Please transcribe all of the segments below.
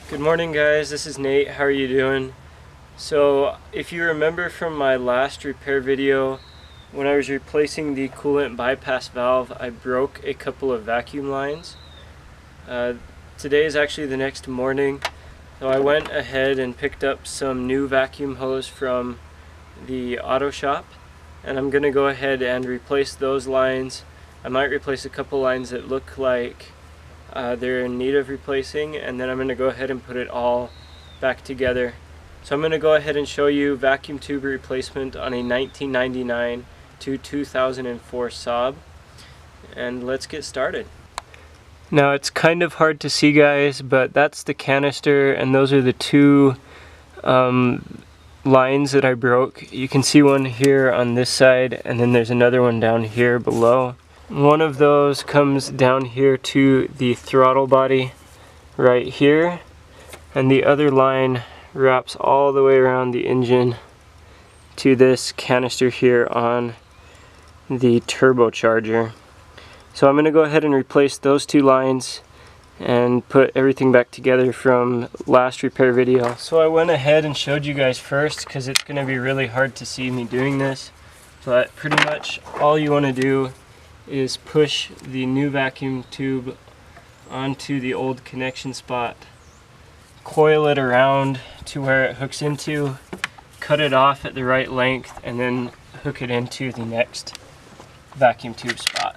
Good morning guys, this is Nate. How are you doing? So if you remember from my last repair video, when I was replacing the coolant bypass valve, I broke a couple of vacuum lines. Today is actually the next morning, so I went ahead and picked up some new vacuum hose from the auto shop, and I'm gonna go ahead and replace those lines. I might replace a couple lines that look like they're in need of replacing, and then I'm going to go ahead and put it all back together. So I'm going to go ahead and show you vacuum tube replacement on a 1999 to 2004 Saab, and let's get started. Now it's kind of hard to see guys, but that's the canister and those are the two lines that I broke. You can see one here on this side and then there's another one down here below. One of those comes down here to the throttle body right here, and the other line wraps all the way around the engine to this canister here on the turbocharger. So I'm going to go ahead and replace those two lines and put everything back together from last repair video. So I went ahead and showed you guys first because it's going to be really hard to see me doing this, but pretty much all you want to do is push the new vacuum tube onto the old connection spot, coil it around to where it hooks into, cut it off at the right length, and then hook it into the next vacuum tube spot.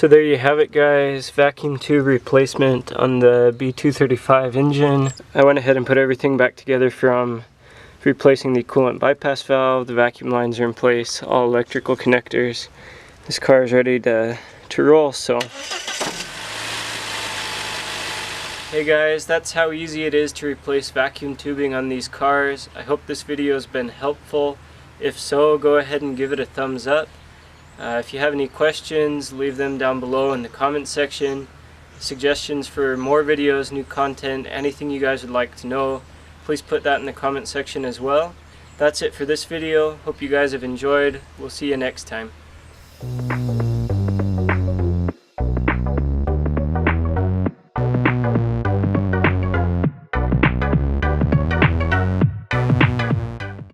So there you have it, guys, vacuum tube replacement on the B235 engine. I went ahead and put everything back together from replacing the coolant bypass valve, the vacuum lines are in place, all electrical connectors. This car is ready to roll, so. Hey guys, that's how easy it is to replace vacuum tubing on these cars. I hope this video has been helpful. If so, go ahead and give it a thumbs up. If you have any questions, leave them down below in the comment section. Suggestions for more videos, new content, anything you guys would like to know, please put that in the comment section as well. That's it for this video. Hope you guys have enjoyed. We'll see you next time.